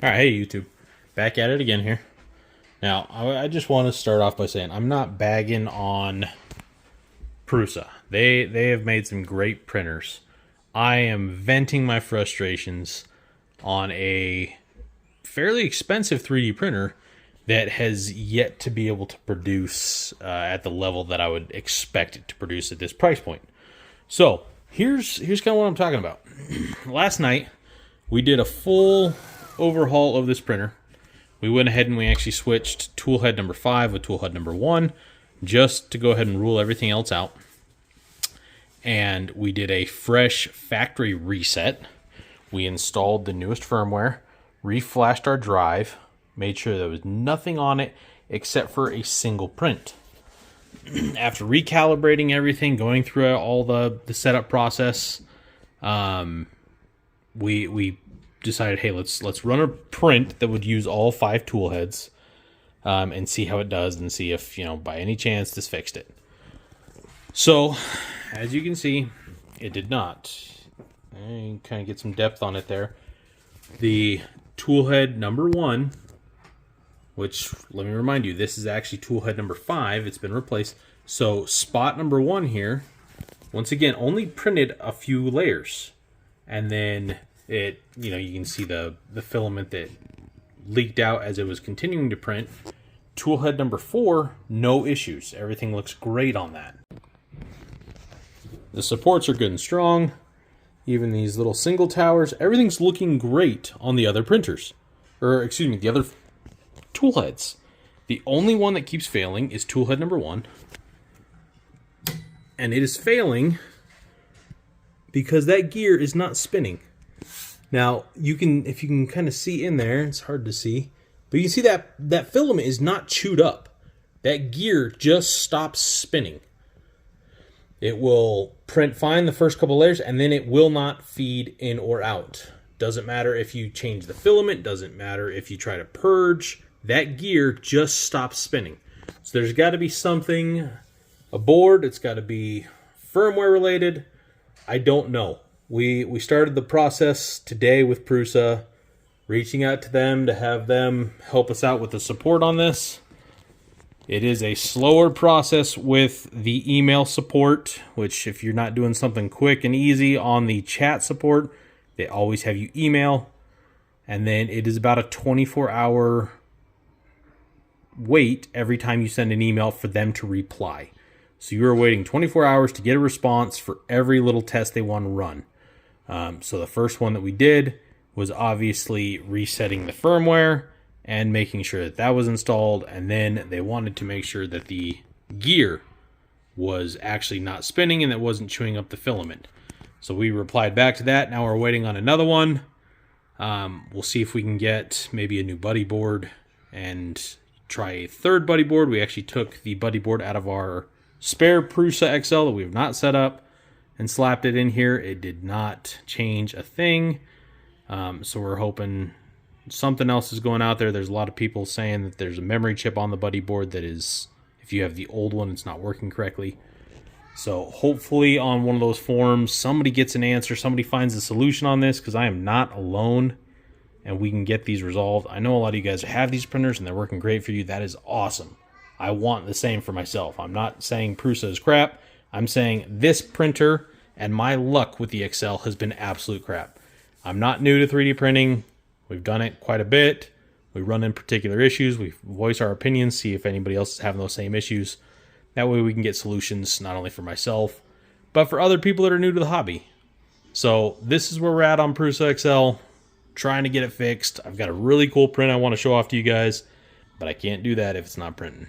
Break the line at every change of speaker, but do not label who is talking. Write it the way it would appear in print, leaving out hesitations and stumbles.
All right, hey YouTube, back at it again here. Now, I just want to start off by saying I'm not bagging on Prusa. They have made some great printers. I am venting my frustrations on a fairly expensive 3D printer that has yet to be able to produce at the level that I would expect it to produce at this price point. So here's kind of what I'm talking about. Last night we did a full overhaul of this printer. We went ahead and we actually switched tool head number 5 with tool head number 1 just to go ahead and rule everything else out. And we did a fresh factory reset. We installed the newest firmware, reflashed our drive, made sure there was nothing on it except for a single print. After recalibrating everything, going through all the setup process, we decided, hey, let's run a print that would use all 5 tool heads, and see how it does, and see if, by any chance this fixed it. So, as you can see, it did not. And kind of get some depth on it there. The tool head number 1, which, let me remind you, this is actually tool head number 5. It's been replaced. So spot number 1 here, once again, only printed a few layers. And then it, you can see the filament that leaked out as it was continuing to print. Tool head number 4, no issues. Everything looks great on that. The supports are good and strong. Even these little single towers, everything's looking great on the other printers. Or, excuse me, the other tool heads. The only one that keeps failing is tool head number 1. And it is failing because that gear is not spinning. Now, if you can kind of see in there, it's hard to see, but you can see that filament is not chewed up. That gear just stops spinning. It will print fine the first couple layers, and then it will not feed in or out. Doesn't matter if you change the filament, doesn't matter if you try to purge, that gear just stops spinning. So there's got to be something aboard, it's got to be firmware related. I don't know. We started the process today with Prusa, reaching out to them to have them help us out with the support on this. It is a slower process with the email support, which if you're not doing something quick and easy on the chat support, they always have you email. And then it is about a 24-hour wait every time you send an email for them to reply. So you are waiting 24 hours to get a response for every little test they want to run. So the first one that we did was obviously resetting the firmware and making sure that was installed, and then they wanted to make sure that the gear was actually not spinning and that wasn't chewing up the filament. So we replied back to that. Now we're waiting on another one. We'll see if we can get maybe a new buddy board and try a third buddy board. We actually took the buddy board out of our spare Prusa XL that we have not set up and slapped it in here. It did not change a thing. So we're hoping something else is going out there. There's a lot of people saying that there's a memory chip on the buddy board that is, if you have the old one, it's not working correctly. So hopefully on one of those forums, somebody gets an answer, somebody finds a solution on this, because I am not alone, and we can get these resolved. I know a lot of you guys have these printers and they're working great for you. That is awesome. I want the same for myself. I'm not saying Prusa is crap. I'm saying this printer and my luck with the XL has been absolute crap. I'm not new to 3D printing. We've done it quite a bit. We run in particular issues. We voice our opinions, see if anybody else is having those same issues. That way we can get solutions not only for myself, but for other people that are new to the hobby. So this is where we're at on Prusa XL, trying to get it fixed. I've got a really cool print I want to show off to you guys, but I can't do that if it's not printing.